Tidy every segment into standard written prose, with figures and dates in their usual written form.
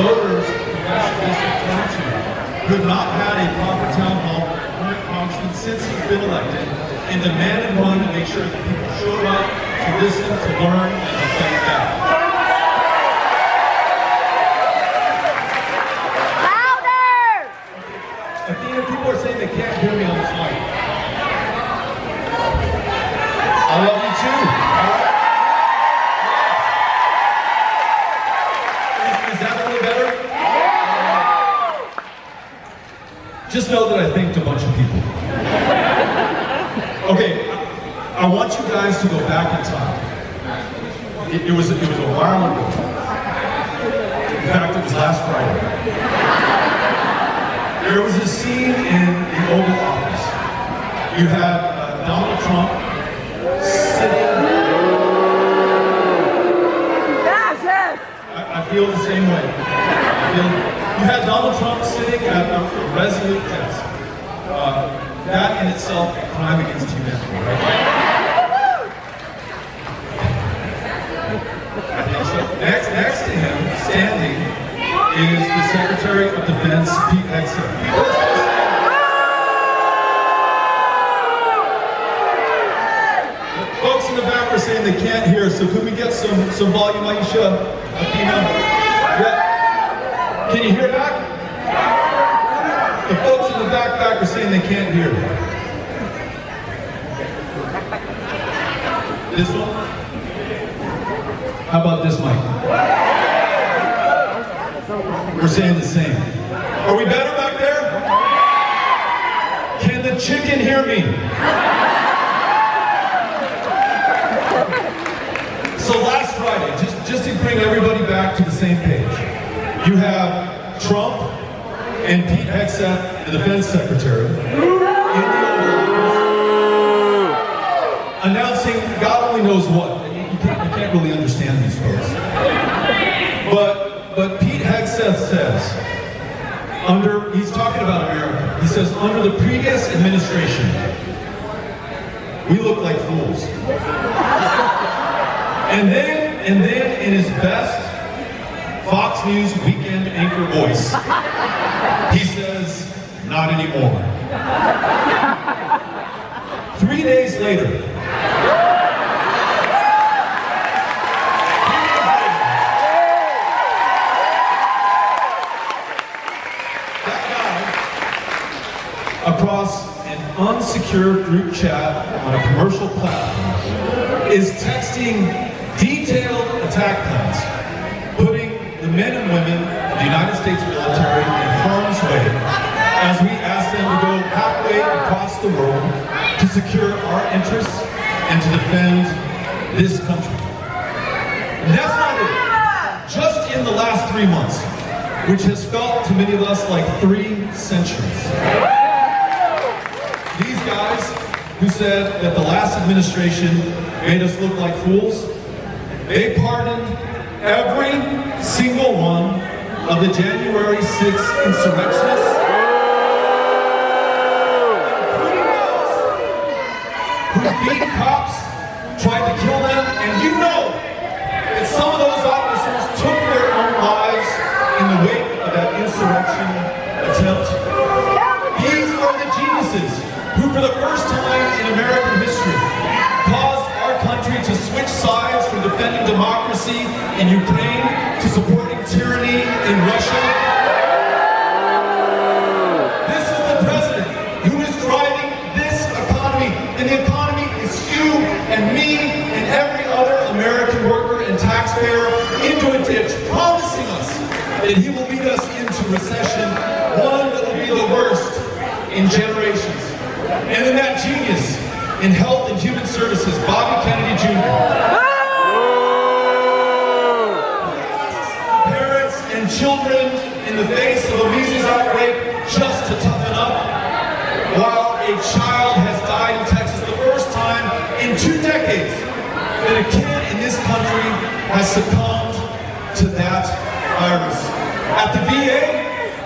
voters of Congressional District 22 who have not had a proper town hall with Congressman since he's been elected, and demand and run to make sure that people show up to listen, to learn, and to fight back. Athena, people are saying they can't hear me on this mic. I love you too. Is that a little better? Just know that I thanked a bunch of people. Okay, I want you guys to go back in time. It was a while ago. In fact, it was last Friday. There was a scene in the Oval Office. You had Donald Trump sitting. I feel the same way. You had Donald Trump sitting at a resolute desk. That in itself, a crime against humanity, right? I think so. Next to him, standing, is the Secretary of Defense, Pete Hegseth. Folks in the back are saying they can't hear, so could we get some volume, Aisha? Athena? Yeah. Can you hear back? The folks in the back are saying they can't hear. This one? How about this mic? We're saying the same. Are we better back there? Can the chicken hear me? So last Friday, just to bring everybody back to the same page, you have Trump and Pete Hegseth, the defense secretary, in the Oval Office, announcing God only knows what. You can't really understand these folks. But Pete Hegseth says, he's talking about America. He says, under the previous administration, we look like fools. And then in his best Fox News weekend anchor voice, he says, not anymore. 3 days later, that guy, across an unsecured group chat on a commercial platform, is texting detailed attack plans, putting the men and women of the United States military in harm's way as we ask them to go halfway across the world to secure our interests and to defend this country. And that's not it. Just in the last 3 months, which has felt to many of us like 3 centuries, these guys who said that the last administration made us look like fools, they pardoned every single one of the January 6th insurrectionists, including those who beat cops, tried to kill them, and you know that some of those officers took their own lives in the wake of that insurrection attempt. These are the geniuses who, for the first time in American history, caused our country to switch sides from defending democracy in Ukraine to supporting tyranny in Russia. This is the president who is driving this economy, and the economy is you and me and every other American worker and taxpayer into a ditch, promising us that he will lead us into recession, one that will be the worst in generations. And then that genius in health and human services, Bobby Kennedy Jr. Parents and children in the face of a measles outbreak just to toughen up, while a child has died in Texas, the first time in 2 decades that a kid in this country has succumbed to that virus. At the VA,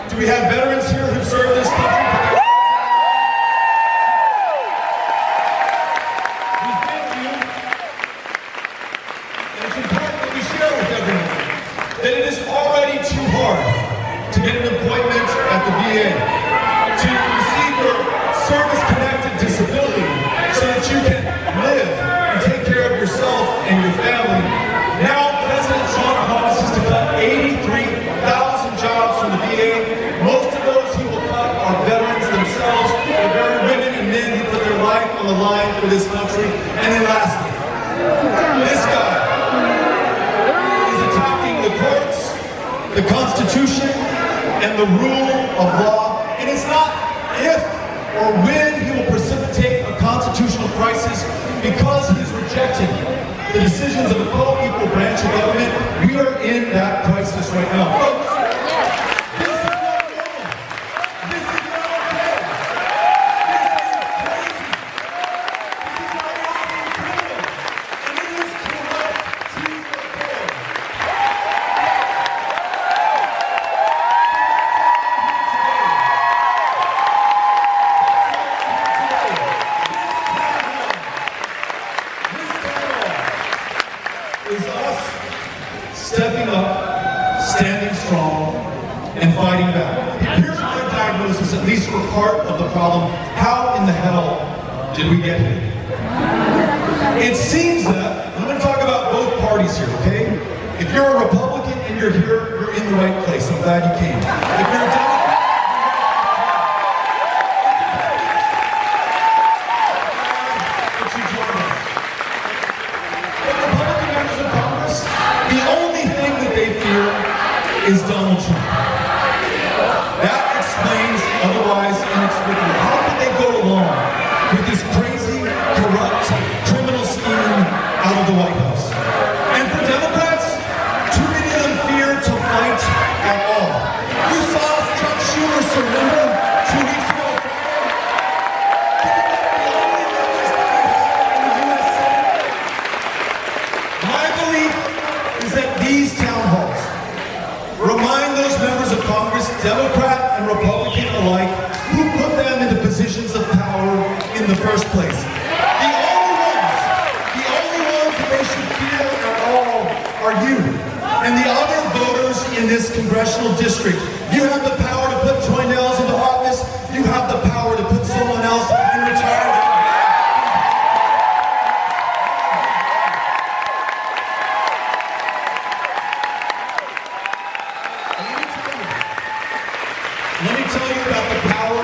do we have veterans here who served this country? that it is already too hard to get an appointment at the VA, to receive your service-connected disability so that you can live and take care of yourself and your family. Now, President Trump promises to cut 83,000 jobs from the VA. Most of those he will cut are veterans themselves, the very women and men who put their life on the line for this country. And then lastly, this guy is attacking the courts, the Constitution, and the rule of law. And it's not if or when he will precipitate a constitutional crisis, because he is rejecting the decisions of the co-equal branch of government. We are in that crisis right now. Folks, this is not normal. This is not okay. This is crazy. This is ironic and criminal. And it is corrupt to the core. Is us stepping up, standing strong, and fighting back. Here's my diagnosis, at least for part of the problem. How in the hell did we get here? It seems that, I'm going to talk about both parties here, okay? If you're a Republican and you're here, you're in the right place. I'm glad you came. If you're a Democrat, is Donald Trump. That explains otherwise inexplicable. How could they go along with this crazy, corrupt, criminal scheme out of the White House? And for Democrats, too many of them fear to fight at all. You saw Chuck Schumer surrender 2 weeks ago. My belief is that these town halls remind those members of Congress, Democrat and Republican alike, who put them into positions of power in the first place. The only ones that they should fear at all are you and the other voters in this congressional district. You have the power to put Troy Nehls into office. You have the power to put someone else in retirement. Let me tell you about the power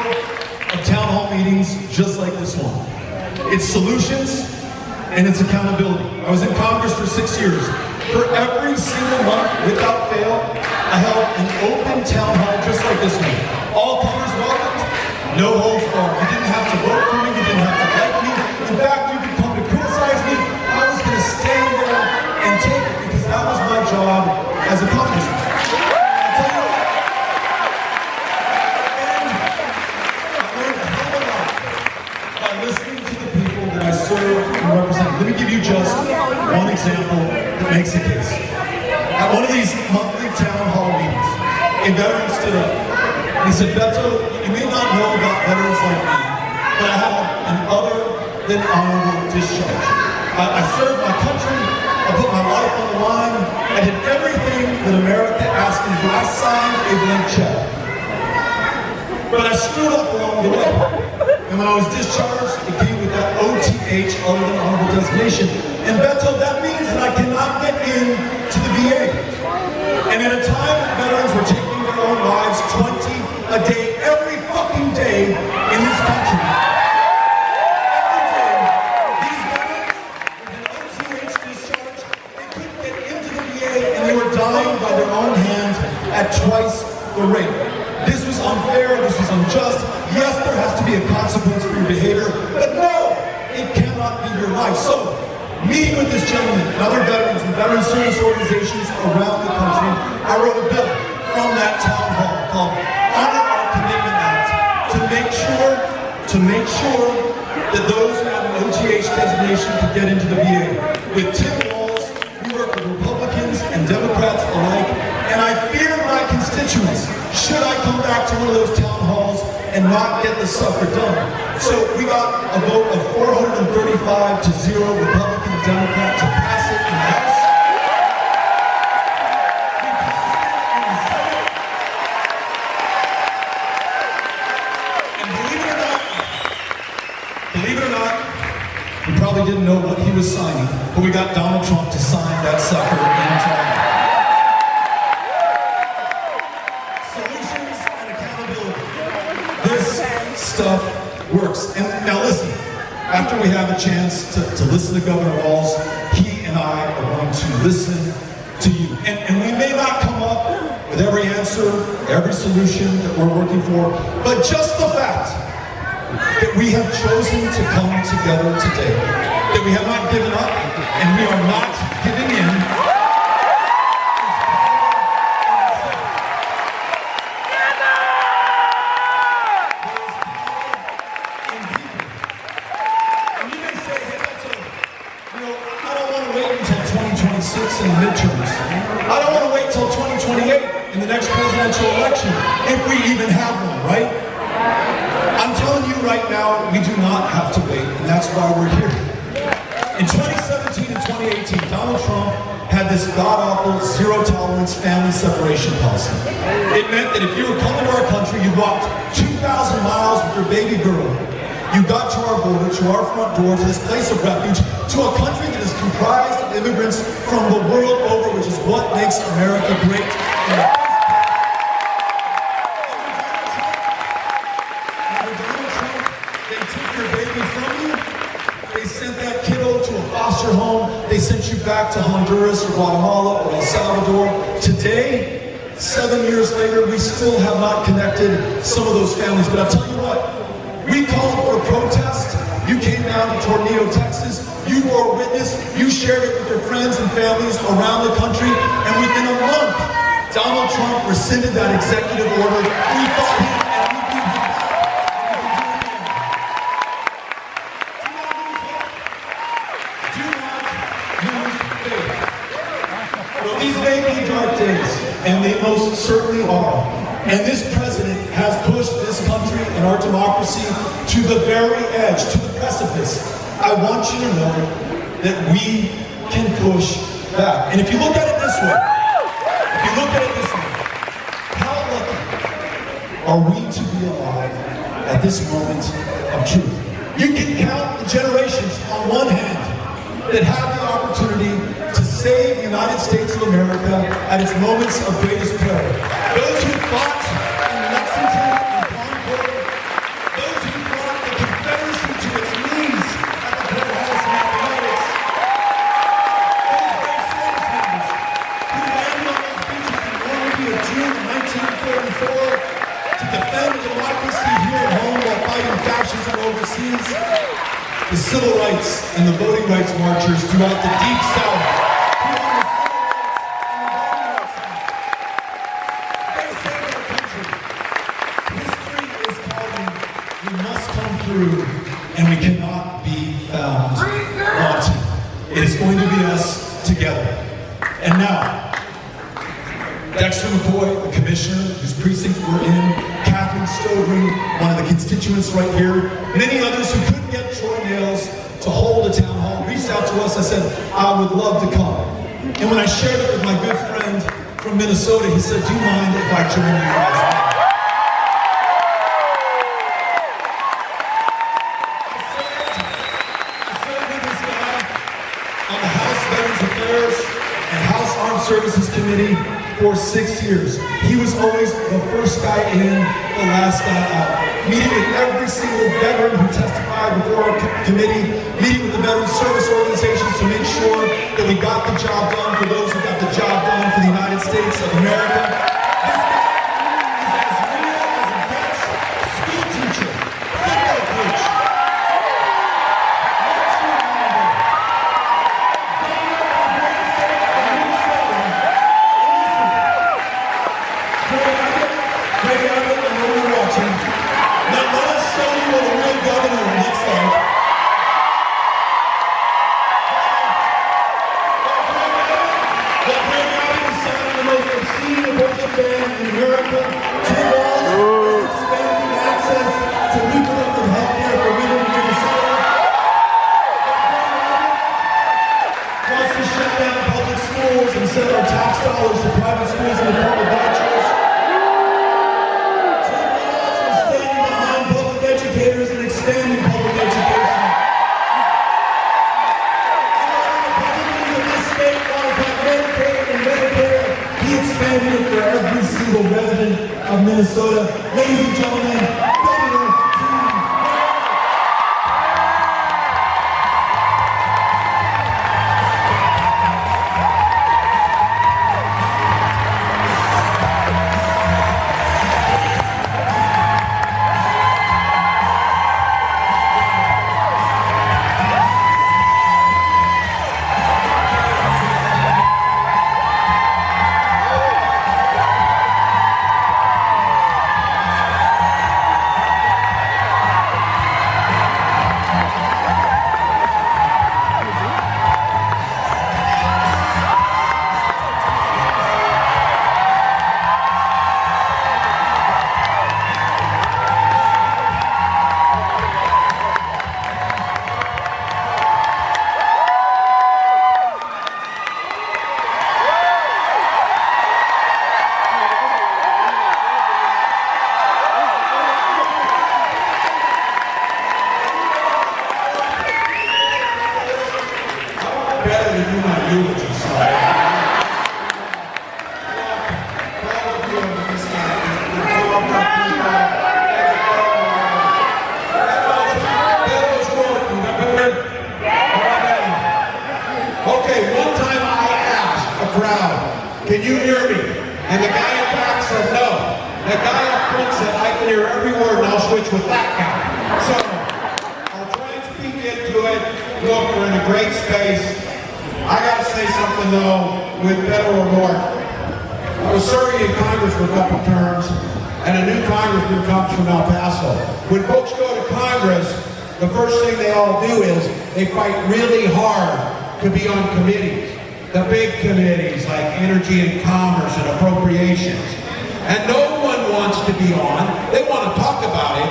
of town hall meetings just like this one. It's solutions and it's accountability. I was in Congress for 6 years. For every single month, without fail, I held an open town hall just like this one. All comers welcomed, no holds barred. You didn't have to vote for me, you didn't have to like me. In fact, you could come to criticize me. I was going to stand there and take it because that was my job as a congressman. Let me give you just one example that makes the case. At one of these monthly town hall meetings, a veteran stood up and he said, Beto, you may not know about veterans like me, but I have an other than honorable discharge. I served my country, I put my life on the line, I did everything that America asked me to do. I signed a blank check. But I screwed up along the way. And when I was discharged, it came with that OTH, other than honorable designation. And Beto, that means that I cannot get in to the VA. And at a time when veterans were taking their own lives, 20 a day, every fucking day in this country. Every day, these veterans with an OTH discharge, they couldn't get into the VA and they were dying by their own hand at twice the rate. This was unfair, this was unjust. Yes, there has to be a consequence for your behavior, but no, it cannot be your life. So, meeting with this gentleman and other veterans and veteran service organizations around the country, I wrote a bill from that town hall called Honor Our Commitment Act to make sure that those who have an OTH designation can get into the VA. With Tim Walz, we work with Republicans and Democrats alike, and I fear my constituents should I come back to one of those town halls and not get the sucker done. So we got a vote of 435 to 0, Republican and Democrat, to pass it in the House. We but we got Donald Trump to sign that sucker into law. Solutions and accountability. This stuff works. And now listen, after we have a chance to listen to Governor Walz, he and I are going to listen to you. And we may not come up with every answer, every solution that we're working for, but just the fact that we have chosen to come together today, that we have not given up, and we are not giving in. And you may say, hey, Beto, I don't want to wait until 2026 in the midterms. I don't want to wait until 2028 in the next presidential election, if we even have one, right? I'm telling you right now, we do not have to wait, and that's why we're here. In 2017 and 2018, Donald Trump had this god-awful zero-tolerance family separation policy. It meant that if you were coming to our country, you walked 2,000 miles with your baby girl. You got to our border, to our front door, to this place of refuge, to a country that is comprised of immigrants from the world over, which is what makes America great. They sent you back to Honduras or Guatemala or El Salvador. Today, 7 years later, we still have not connected some of those families. But I'll tell you what, we called for a protest. You came down to Tornillo, Texas. You were a witness. You shared it with your friends and families around the country. And within a month, Donald Trump rescinded that executive order. We fought him and we beat him back. Well, these may be dark days, and they most certainly are. And this president has pushed this country and our democracy to the very edge, to the precipice. I want you to know that we can push back. And if you look at it this way, how lucky are we to be alive at this moment of truth? You can count the generations on one hand that have the opportunity to save the United States of America at its moments of greatest peril. Those who fought in Lexington and Concord, those who brought the Confederacy to its knees at the courthouse in Appomattox, those brave service members who landed on those beaches in Normandy in June of 1944 to defend democracy here at home while fighting fascism overseas, the civil rights and the voting rights marchers throughout the Deep South. And we cannot be found wanting. It is going to be us together. And now, Dexter McCoy, the commissioner whose precinct we're in, Catherine Stovry, one of the constituents right here, many others who couldn't get Troy Nails to hold a town hall, reached out to us. I said, I would love to come. And when I shared it with my good friend from Minnesota, he said, do you mind if I join you guys? Services Committee for 6 years. He was always the first guy in, the last guy out. Meeting with every single veteran who testified before our committee, meeting with the veteran service organizations to make sure that we got the job done for those who got the job done for the United States of America. This guy is as real as a vet, school teacher, football coach. Send our tax dollars to private schools and the public lectures. Tim Walz is standing behind public educators and expanding public education. And stand here for every single resident of Minnesota. Ladies and gentlemen, Beto. Better to do my eulogy, so okay, one time I asked a crowd, can you hear me? And the guy in back said no. The guy up front said, I can hear every word and I'll switch with that guy. So, I'll try and speak into it. Look, we're in a great space. I gotta say something though, with Beto O'Rourke. I was serving in Congress for a couple terms, and a new congressman comes from El Paso. When folks go to Congress, the first thing they all do is they fight really hard to be on committees. The big committees like Energy and Commerce and Appropriations. And no one wants to be on. They want to talk about it,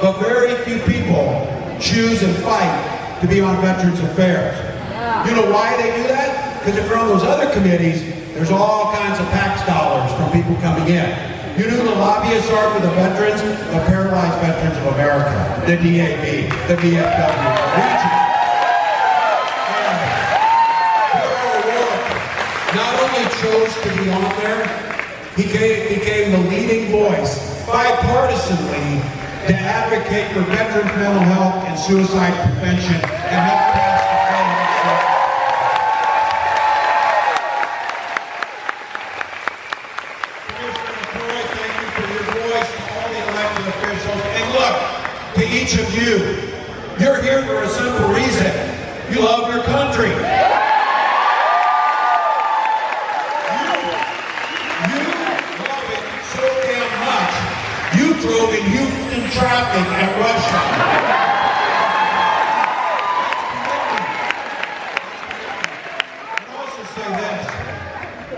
but very few people choose and fight to be on Veterans Affairs. You know why they do that? Because if you're on those other committees, there's all kinds of tax dollars from people coming in. You know who the lobbyists are for the veterans? The Paralyzed Veterans of America, the DAV, the VFW, Region. Beto O'Rourke not only chose to be on there, he became the leading voice, bipartisanly, to advocate for veterans' mental health and suicide prevention and help pass the to each of you. You're here for a simple reason. You love your country. You love it so damn much. You drove in Houston traffic at rush hour. I'd also say this.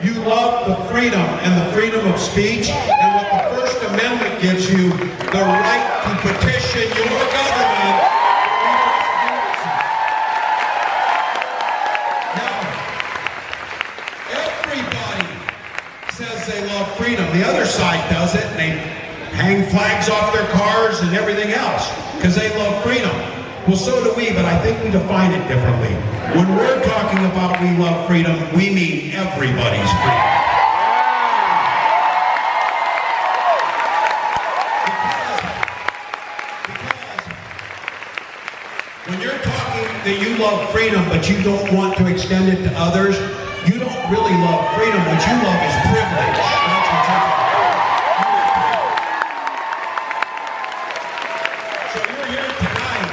You love the freedom and the freedom of speech, and what the First Amendment gives you, the right to petition your government. Now, everybody says they love freedom. The other side does it, and they hang flags off their cars and everything else because they love freedom. Well, so do we, but I think we define it differently. When we're talking about we love freedom, we mean everybody's freedom. When you're talking that you love freedom, but you don't want to extend it to others, you don't really love freedom. What you love is privilege. That's what you love. So you're here tonight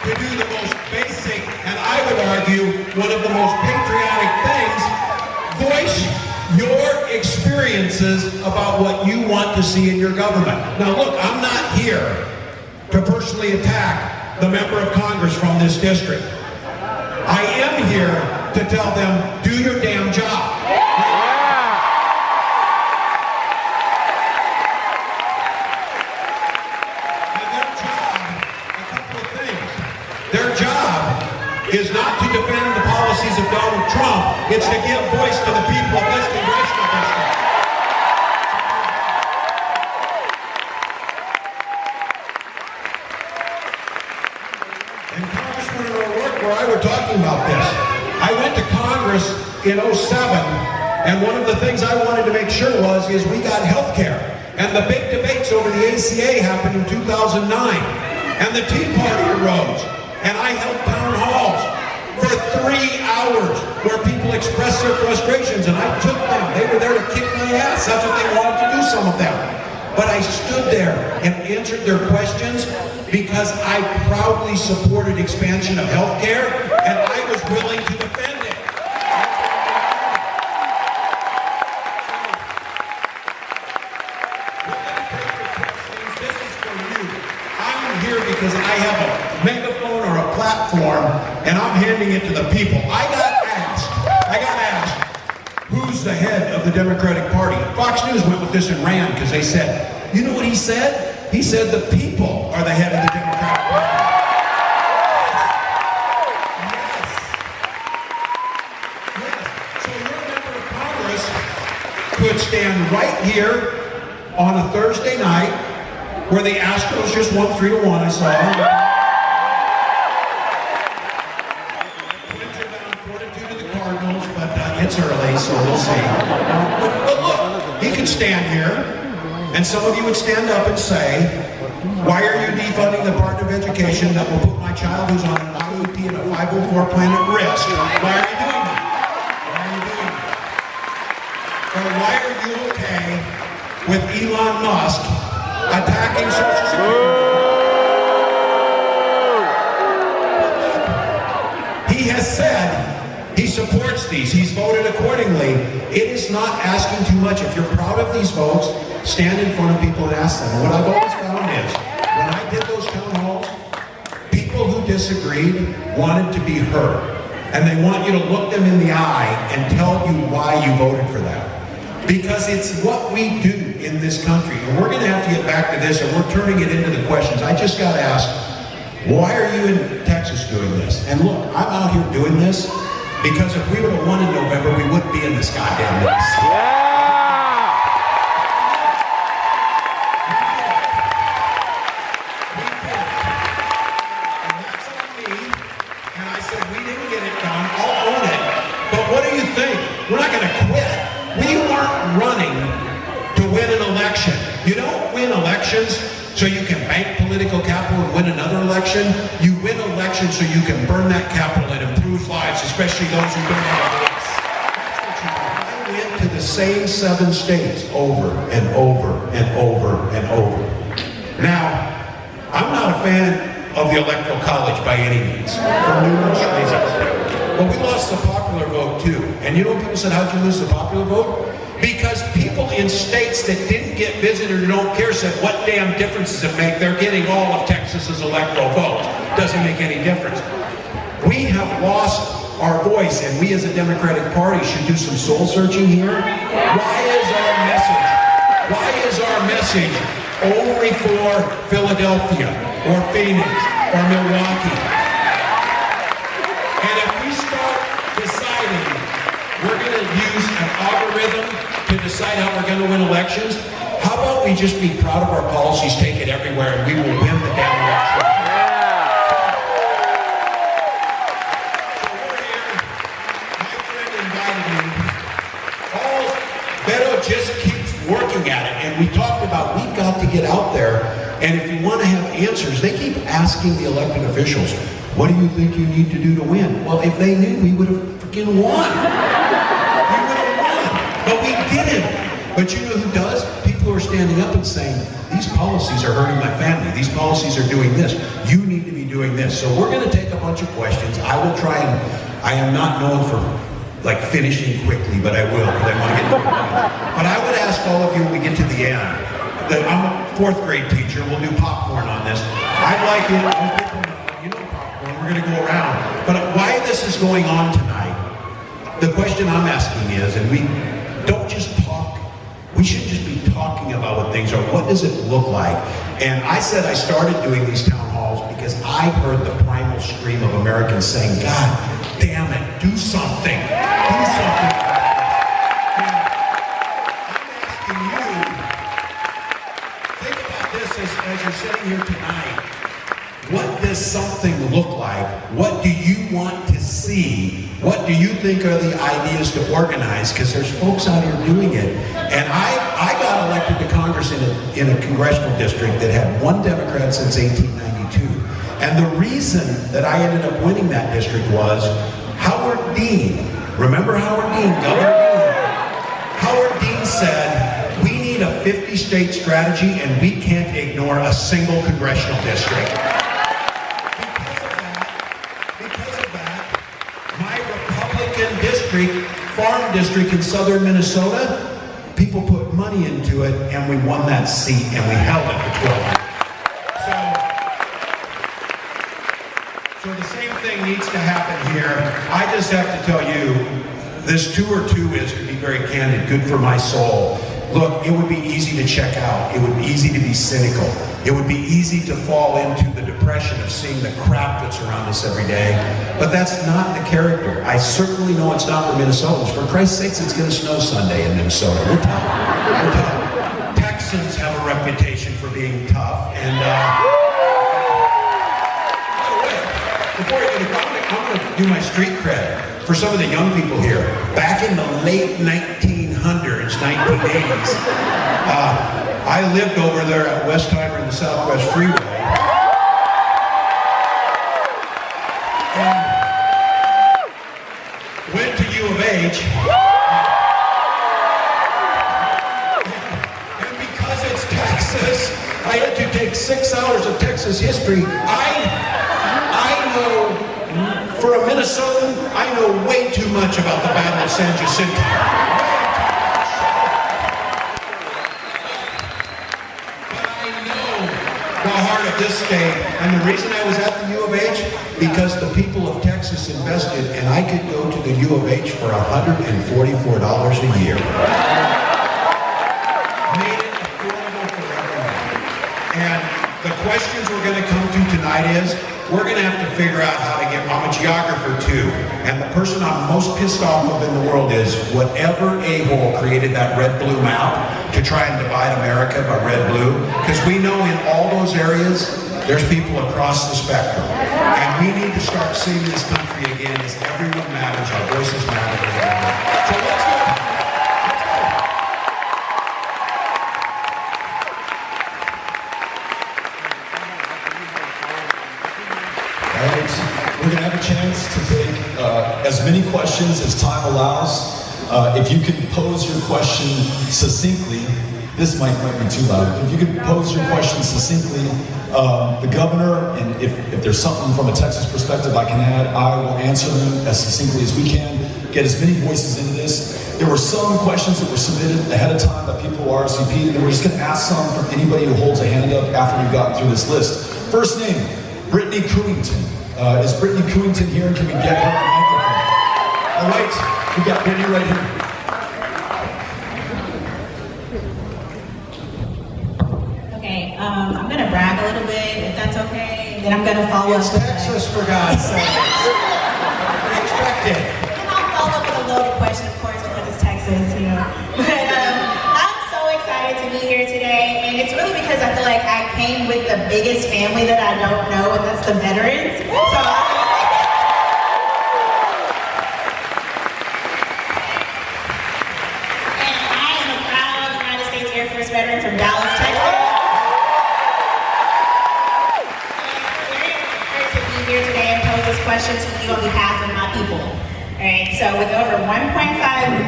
to do the most basic, and I would argue, one of the most patriotic things, voice your experiences about what you want to see in your government. Now look, I'm not here to personally attack the member of Congress from this district. I am here to tell them, do your damn job. And their job, a couple of things. Their job is not to defend the policies of Donald Trump, it's to give voice to the people of this congressional district. And Congressman O'Rourke, where I were talking about this, I went to Congress in '07 And one of the things I wanted to make sure is we got health care. And the big debates over the ACA happened in 2009. And the Tea Party arose. And I held town halls for 3 hours where people expressed their frustrations. And I took them. They were there to kick my ass. That's what they wanted to do, some of them. But I stood there and answered their questions because I proudly supported expansion of health care, and I was willing to defend it. This is for you. I'm here because I have a megaphone or a platform, and I'm handing it to the people. I got asked, who's the head of the Democratic Party? Fox News went with this and ran because they said, you know what he said? He said the people are the head of the Democratic Party. Yes. So your member of Congress could stand right here on a Thursday night where the Astros just won 3-1, I saw. Twins are down 4-2 to the Cardinals, but it's early, so we'll see. But look, he could stand here. And some of you would stand up and say, why are you defunding the Department of Education that will put my child who's on an IEP and a 504 plan at risk? Why are you doing that? Why are you doing that? Or why are you okay with Elon Musk attacking Social Security? He has said he supports these. He's voted accordingly. It is not asking too much. If you're proud of these votes, stand in front of people and ask them. And what I've always found is, when I did those town halls, people who disagreed wanted to be heard. And they want you to look them in the eye and tell you why you voted for that. Because it's what we do in this country. And we're going to have to get back to this, and we're turning it into the questions. I just got asked, why are you in Texas doing this? And look, I'm out here doing this because if we would have won in November, we wouldn't be in this goddamn mess. Yeah! We're not going to quit. We weren't running to win an election. You don't win elections so you can bank political capital and win another election. You win elections so you can burn that capital and improve lives, especially those who don't have a voice. That's what you do. I went to the same 7 states over and over and over and over. Now, I'm not a fan of the Electoral College by any means, for numerous reasons. But we lost the popular vote too. And you know what people said, how'd you lose the popular vote? Because people in states that didn't get visited or don't care said, what damn difference does it make? They're getting all of Texas's electoral vote. Doesn't make any difference. We have lost our voice, and we as a Democratic Party should do some soul searching here. Why is our message only for Philadelphia or Phoenix or Milwaukee? And if we start deciding we're going to use an algorithm to decide how we're going to win elections, how about we just be proud of our policies, take it everywhere, and we will win the damn election. So we're here. My friend invited me. Beto just keeps working at it, and we talked about we've got to get out there, and if you want to have answers, they keep asking the elected officials, what do you think you need to do to win? Well, if they knew, we would have freaking won. We would have won. But we didn't. But you know who does? People who are standing up and saying, these policies are hurting my family. These policies are doing this. You need to be doing this. So we're going to take a bunch of questions. I will try and, I am not known for like finishing quickly, but I will, because I want to get to the point. But I would ask all of you when we get to the end, that I'm a 4th grade teacher, we'll do popcorn on this. I'd like you, you know popcorn, we're going to go around. But why this is going on tonight, the question I'm asking is, and we don't just talk, we should just be talking about what things are. What does it look like? And I said I started doing these town halls because I heard the primal scream of Americans saying, God damn it, do something. Do something. And I'm asking you, think about this as you're sitting here tonight. What does something look like? What do you want to see What do you think are the ideas to organize? Because there's folks out here doing it. And I got elected to Congress in a congressional district that had one Democrat since 1892. And the reason that I ended up winning that district was Howard Dean. Remember Howard Dean, Governor Dean? Howard Dean said, we need a 50-state strategy and we can't ignore a single congressional district. Because of that, my Republican district, farm district in southern Minnesota, people put money into it and we won that seat and we held it for 12 years. So the same thing needs to happen here. I just have to tell you, this tour too is, to be very candid, good for my soul. Look, it would be easy to check out. It would be easy to be cynical. It would be easy to fall into the depression of seeing the crap that's around us every day. But that's not the character. I certainly know it's not for Minnesotans. For Christ's sakes, it's going to snow Sunday in Minnesota. We're tough. We're tough. Texans have a reputation for being tough. And before I get I'm going to do my street cred for some of the young people here. Back in the late 1900s, 1980s, I lived over there at Westheimer in the Southwest Freeway. And went to U of H. And because it's Texas, I had to take 6 hours of Texas history. I know, for a Minnesotan, I know way too much about the Battle of San Jacinto. But I know the heart of this state, and the reason I was at the U of H, because the people of Texas invested, and I could go to the U of H for $144 a year. Made it affordable for everyone. And the questions we're going to come to tonight is, we're going to have to figure out how to get, I'm a geographer too, and the person I'm most pissed off of in the world is whatever a-hole created that red-blue map to try and divide America by red-blue, because we know in all those areas, there's people across the spectrum. And we need to start seeing this country again as everyone matters, our voices matter. So let's go. We're going to have a chance to take as many questions as time allows. If you can pose your question succinctly, this mic might be too loud. If you could pose your question succinctly, the governor, and if there's something from a Texas perspective I can add, I will answer them as succinctly as we can, get as many voices into this. There were some questions that were submitted ahead of time by people who RSVP'd, and we're just going to ask some from anybody who holds a hand up after we've gotten through this list. First name, Brittany Cooington. Is Brittany Cooington here? Can we get her on the microphone? All right, we got Brittany right here. Okay, I'm going to brag a little bit, if that's okay. Then I'm going to follow up with Texas, for God's sake. Expect it. And I'll follow up with a loaded question, of course, because it's Texas, you know. But I'm so excited to be here today, and it's really because I feel like I came with the biggest family that I don't know, and that's the veterans. So and I am a proud United States Air Force veteran from Dallas, Texas. Here today and pose this question to you on behalf of my people. All right, so with over 1.5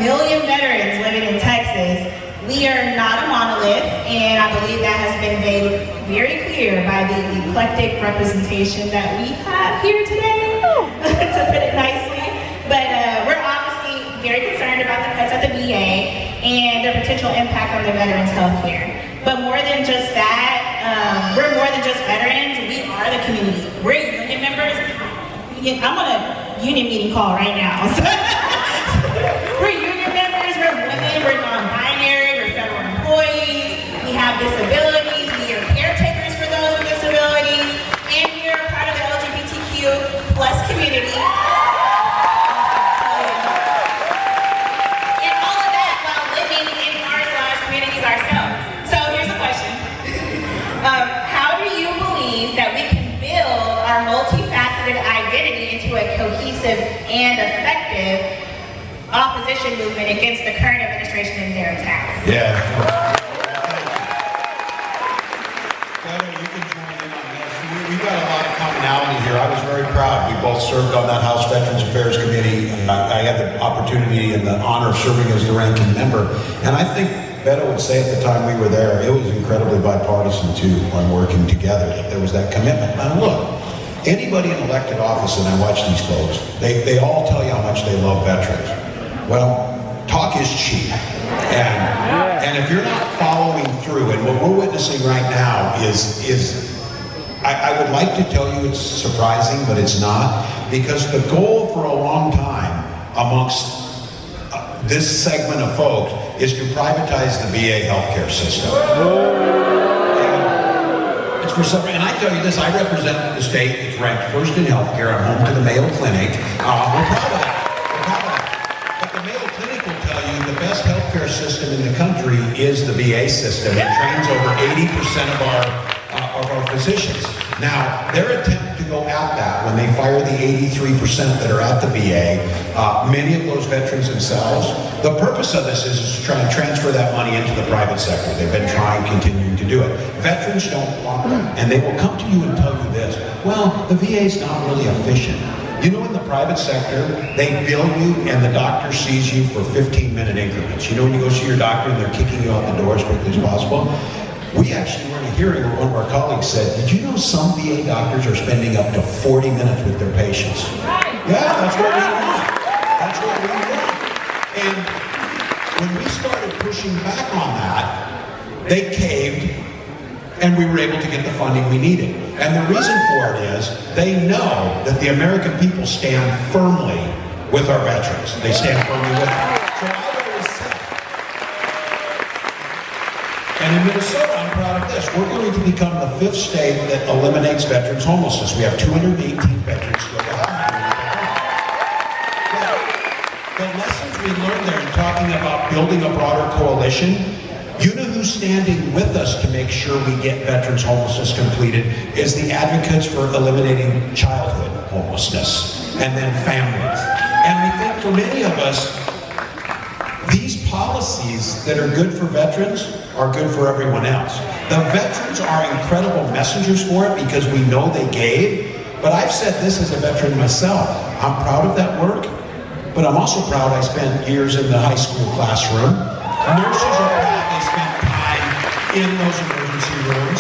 million veterans living in Texas, we are not a monolith, and I believe that has been made very clear by the eclectic representation that we have here today, to put it nicely. But we're obviously very concerned about the cuts at the VA and their potential impact on the veterans' health care. But more than just that, we're more than just veterans, we are the community. We're union members. I'm on a union meeting call right now. We're union members, we're women, we're non-binary, we're federal employees, we have disabilities, we are caretakers for those with disabilities, and we are part of the LGBTQ plus community. And all of that while living in marginalized communities ourselves. So here's the question. How do you believe that we can build our multifaceted identity into a cohesive and effective movement against the current administration and their attacks. Yeah. Beto, you can join in on this. We've got a lot of commonality here. I was very proud. We both served on that House Veterans Affairs Committee. I had the opportunity and the honor of serving as the ranking member. And I think Beto would say at the time we were there, it was incredibly bipartisan too on working together. There was that commitment. Now look, anybody in elected office, and I watch these folks, they all tell you how much they love veterans. Well, talk is cheap. And if you're not following through, and what we're witnessing right now is I would like to tell you it's surprising, but it's not, because the goal for a long time amongst this segment of folks is to privatize the VA healthcare system. And it's for some, and I tell you this, I represent the state. It's ranked first in healthcare. I'm home to the Mayo Clinic. We're proud of that. But the Mayo Clinic will tell you the best healthcare system in the country is the VA system. It trains over 80% of our physicians. Now, their attempt to go at that when they fire the 83% that are at the VA, many of those veterans themselves, the purpose of this is to try and transfer that money into the private sector. They've been continuing to do it. Veterans don't want that, and they will come to you and tell you this, well, the VA is not really efficient. You know, in the private sector, they bill you and the doctor sees you for 15-minute increments. You know, when you go see your doctor and they're kicking you out the door as quickly as possible? We actually were in a hearing where one of our colleagues said, did you know some VA doctors are spending up to 40 minutes with their patients? Yeah, that's what we want. That's what we want. And when we started pushing back on that, they caved and we were able to get the funding we needed. And the reason for it is they know that the American people stand firmly with our veterans. They stand firmly with them. So I've always said, and in Minnesota, I'm proud of this. We're going to become the 5th state that eliminates veterans homelessness. We have 218 veterans still alive. The lessons we learned there in talking about building a broader coalition, you know who's standing with us to make sure we get veterans homelessness completed is the advocates for eliminating childhood homelessness and then families. And I think for many of us, these policies that are good for veterans are good for everyone else. The veterans are incredible messengers for it because we know they gave, but I've said this as a veteran myself. I'm proud of that work, but I'm also proud I spent years in the high school classroom. Nurses are proud they spent time in those emergency rooms.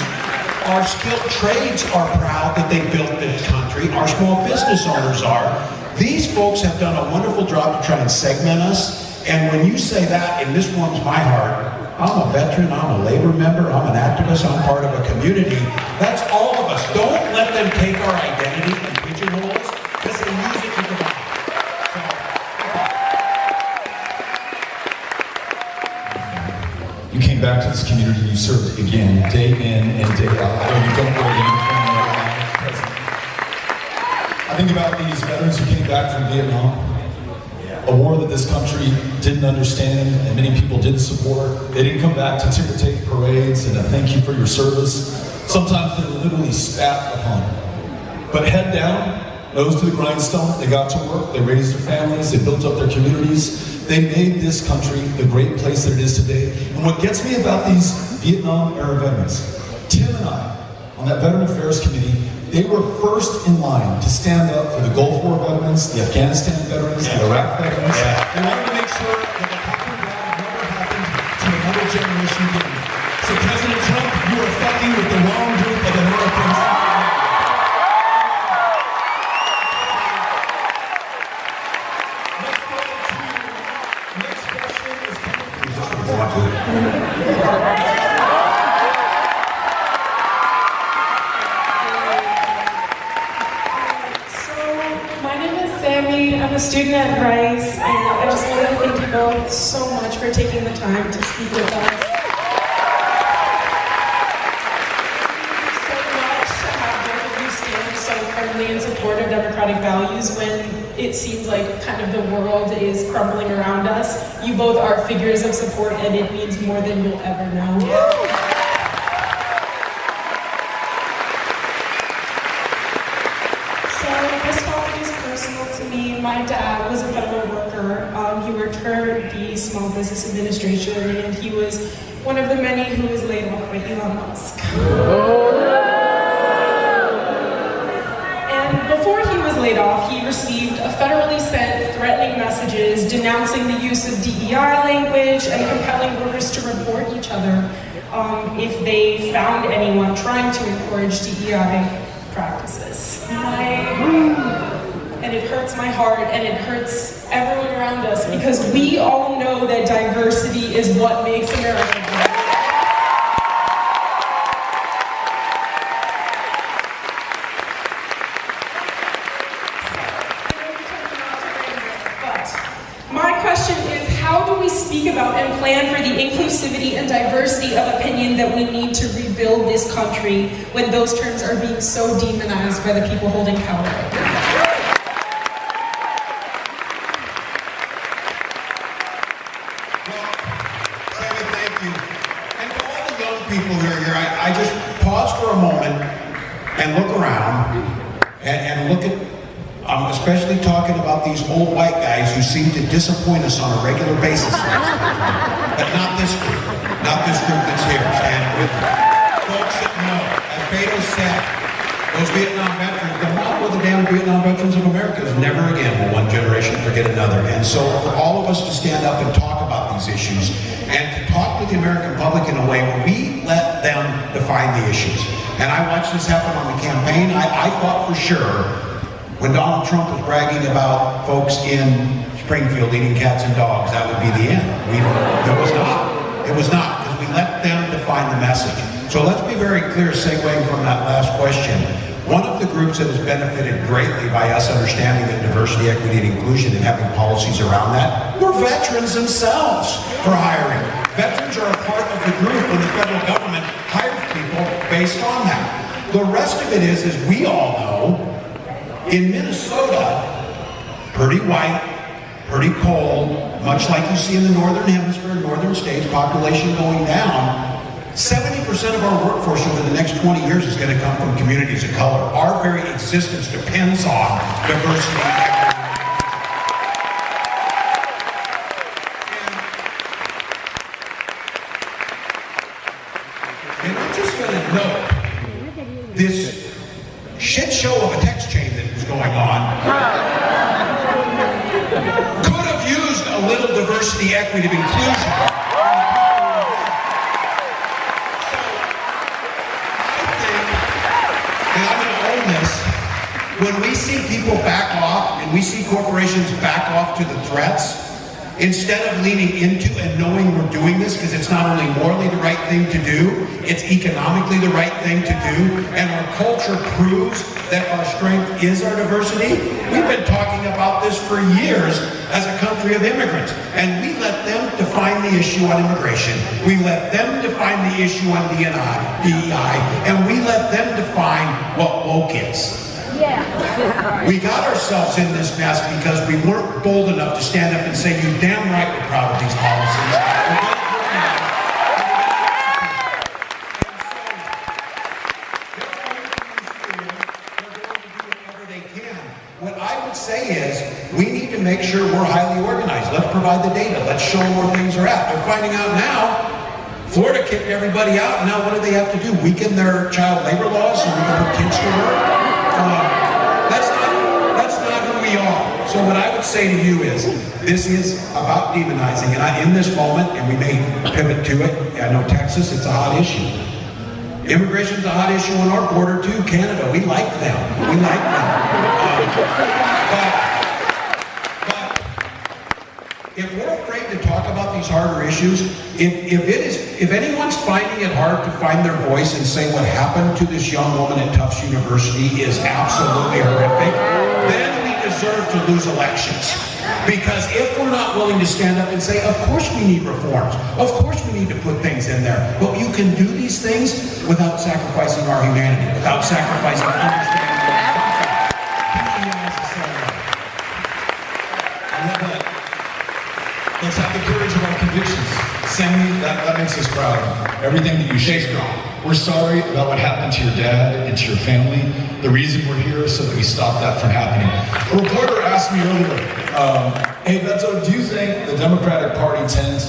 Our skilled trades are proud that they built this country. Our small business owners are. These folks have done a wonderful job to try and segment us. And when you say that, and this warms my heart, I'm a veteran, I'm a labor member, I'm an activist, I'm part of a community. That's all of us. Don't let them take our identity and pigeonhole us because they use it to divide. You came back to this community, you served again, day in and day out. Although you don't wear the uniform right now, present. I think about these veterans who came back from Vietnam, a war that this country didn't understand and many people didn't support. They didn't come back to ticker tape parades and a thank you for your service. Sometimes they were literally spat upon. But head down, nose to the grindstone, they got to work, they raised their families, they built up their communities. They made this country the great place that it is today. And what gets me about these Vietnam-era veterans, Tim and I, on that Veteran Affairs Committee, they were first in line to stand up for the Gulf War veterans, the Afghanistan veterans, the Iraq veterans. They wanted to make sure that what happened never happened to another generation again. So President Trump, you are fighting with the wrong group of Americans. Next question is I'm a student at Rice, and I just want to thank you both so much for taking the time to speak with us. So much to have both of you stand so firmly in support of democratic values when it seems like kind of the world is crumbling around us. You both are figures of support, and it means more than you'll ever know. My dad was a federal worker. He worked for was this administration, and he was one of the many who was laid off by Elon Musk. And before he was laid off, he received a federally sent threatening messages denouncing the use of DEI language and compelling workers to report each other if they found anyone trying to encourage DEI practices. And it hurts my heart, and it hurts everyone around us, because we all know that diversity is what makes America great. But my question is, how do we speak about and plan for the inclusivity and diversity of opinion that we need to rebuild this country when those terms are being so demonized by the people holding power right now? People who are here, I just pause for a moment and look around and look at, I'm especially talking about these old white guys who seem to disappoint us on a regular basis. But not this group that's here, standing with me. Folks that know, as Beto said, those Vietnam veterans, the motto of the damn Vietnam Veterans of America is never again will one generation forget another. And so for all of us to stand up and talk about these issues, and to talk to the American public in a way where we let them define the issues. And I watched this happen on the campaign. I thought for sure when Donald Trump was bragging about folks in Springfield eating cats and dogs, that would be the end. It was not. It was not, because we let them define the message. So let's be very clear, segueing from that last question. One of the groups that has benefited greatly by us understanding that diversity, equity, and inclusion and having policies around that were veterans themselves for hiring. Veterans are a part of the group when the federal government hires people based on that. The rest of it is, as we all know, in Minnesota, pretty white, pretty cold, much like you see in the northern hemisphere, northern states, population going down. 70% of our workforce over the next 20 years is going to come from communities of color. Our very existence depends on diversity and equity. And I'm just going to note this shit show of a text chain that was going on could have used a little diversity, equity, and inclusion. When we see people back off and we see corporations back off to the threats, instead of leaning into and knowing we're doing this because it's not only morally the right thing to do, it's economically the right thing to do, and our culture proves that our strength is our diversity. We've been talking about this for years as a country of immigrants, and we let them define the issue on immigration. We let them define the issue on DEI, and we let them define what woke is. We got ourselves in this mess because we weren't bold enough to stand up and say, you damn right we're proud of these policies. What I would say is, we need to make sure we're highly organized. Let's provide the data. Let's show them where things are at. They're finding out now. Florida kicked everybody out, and now what do they have to do? Weaken their child labor laws so we can put kids to work? That's not who we are. So what I would say to you is, this is about demonizing. And in this moment, and we may pivot to it, I know Texas, it's a hot issue. Immigration's a hot issue on our border too. Canada, we like them. We like them. But if we're afraid to talk about these harder issues, if anyone's finding it hard to find their voice and say what happened to this young woman at Tufts University is absolutely horrific, then we deserve to lose elections. Because if we're not willing to stand up and say, of course we need reforms, of course we need to put things in there, but you can do these things without sacrificing our humanity, without sacrificing understanding. Let's have the courage of our convictions. Sammy, that makes us proud. Everything that you share. We're sorry about what happened to your dad and to your family. The reason we're here is so that we stop that from happening. A reporter asked me earlier, Hey, Beto, do you think the Democratic Party tent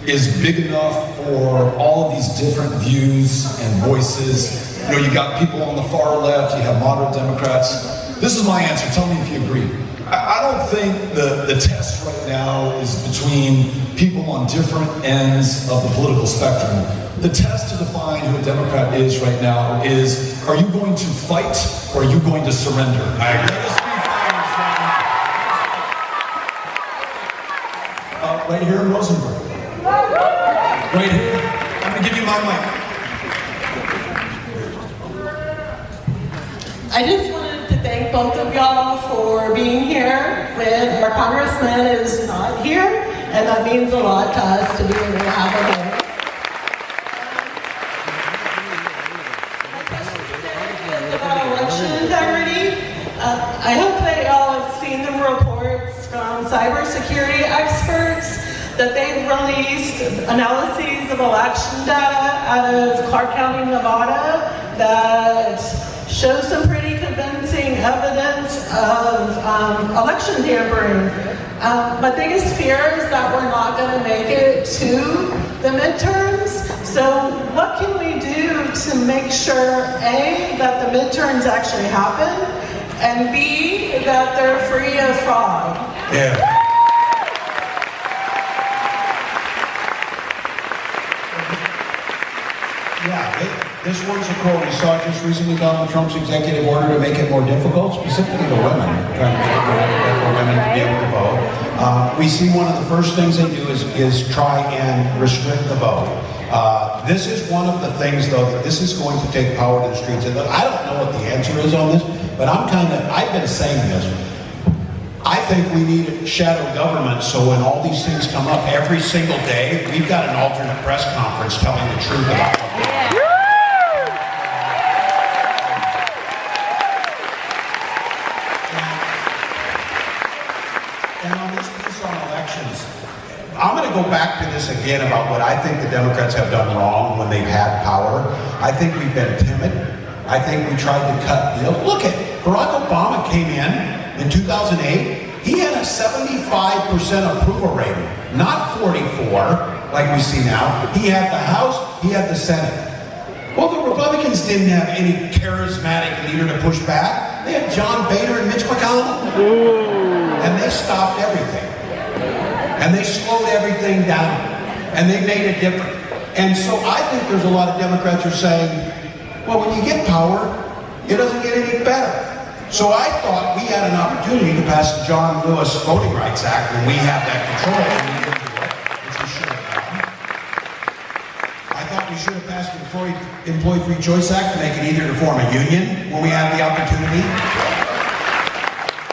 is big enough for all of these different views and voices? You know, you got people on the far left, you have moderate Democrats. This is my answer, tell me if you agree. I don't think the test right now is between people on different ends of the political spectrum. The test to define who a Democrat is right now is, are you going to fight or are you going to surrender? I agree. Let us be fighters right now. Right here in Rosenberg. Right here. I'm going to give you my mic. I just wanted to thank both of y'all for being here when our congressman is not here, and that means a lot to us to be able to have a voice. My question today is about election integrity. I hope that y'all have seen the reports from cybersecurity experts that they've released analyses of election data out of Clark County, Nevada, that show some pretty convincing evidence of election tampering. My biggest fear is that we're not going to make it to the midterms. So what can we do to make sure, A, that the midterms actually happen, and B, that they're free of fraud? Yeah. This one's a quote we saw just recently, Donald Trump's executive order to make it more difficult, specifically to women, trying to make it more difficult for women to be able to vote. We see one of the first things they do is try and restrict the vote. This is one of the things, though, that this is going to take power to the streets. And I don't know what the answer is on this, but I've been saying this. I think we need shadow government, so when all these things come up every single day, we've got an alternate press conference telling the truth about what we're doing. And on this piece on elections, I'm going to go back to this again about what I think the Democrats have done wrong when they've had power. I think we've been timid. I think we tried to cut deals. Look at Barack Obama came in 2008. He had a 75% approval rating, not 44 like we see now. He had the House, he had the Senate. Well, the Republicans didn't have any charismatic leader to push back. They had John Boehner and Mitch McConnell. And they stopped everything. And they slowed everything down. And they made it different. And so I think there's a lot of Democrats who are saying, well, when you get power, it doesn't get any better. So I thought we had an opportunity to pass the John Lewis Voting Rights Act when we have that control, and we didn't do it, which we should have done. I thought we should have passed the Employee Free Choice Act to make it easier to form a union when we had the opportunity.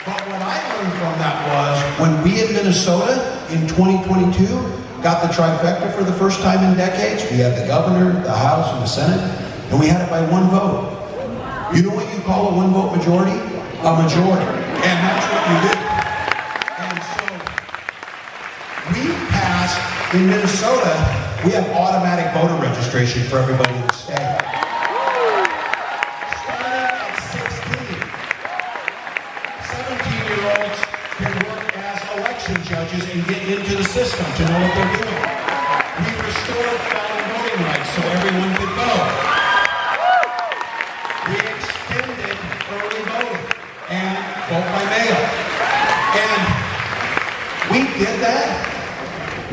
But what I learned from that was when we in Minnesota in 2022 got the trifecta for the first time in decades, we had the governor, the House, and the Senate, and we had it by one vote. You know what you call a one-vote majority? A majority. And that's what you did. And so we passed, in Minnesota, we have automatic voter registration for everybody in the state. Starting at 16, 17-year-olds can work as election judges and get into the system to know what they're doing. We restored felon voting rights so everyone could vote. We extended early voting and vote by mail. And we did that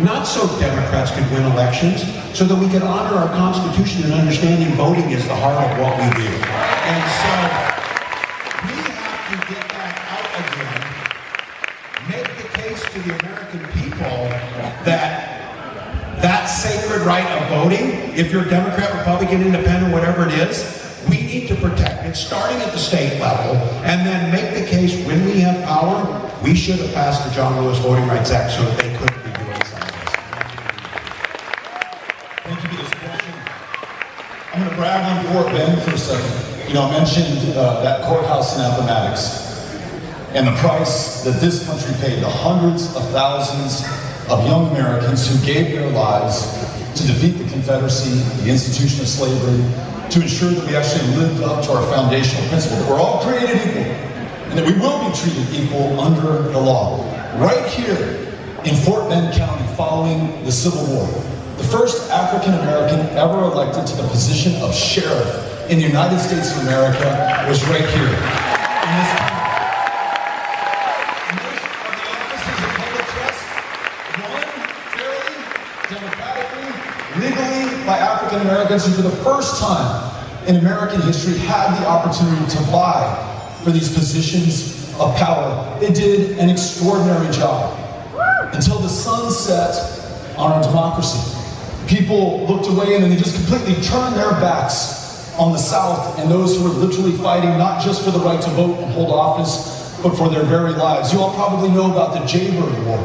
not so Democrats could win elections, so that we could honor our Constitution and understanding voting is the heart of what we do. And so we have to get that out again, make the case to the American people that that sacred right of voting, if you're Democrat, Republican, Independent, whatever it is, we need to protect it, starting at the state level, and then make the case when we have power, we should have passed the John Lewis Voting Rights Act so that they couldn't be doing something. Thank you for this question. I'm going to brag on Fort Bend for a second. You know, I mentioned that courthouse in Appomattox and the price that this country paid, the hundreds of thousands of young Americans who gave their lives to defeat the Confederacy, the institution of slavery, to ensure that we actually lived up to our foundational principle, that we're all created equal, and that we will be treated equal under the law. right here in Fort Bend County following the Civil War. The first African American ever elected to the position of sheriff in the United States of America was right here in this county. Most are the offices of public trust, won fairly, democratically, legally by African Americans who for the first time in American history had the opportunity to vie for these positions of power. They did an extraordinary job until the sun set on our democracy. People looked away and then they just completely turned their backs on the South and those who were literally fighting not just for the right to vote and hold office, but for their very lives. You all probably know about the Jaybird War.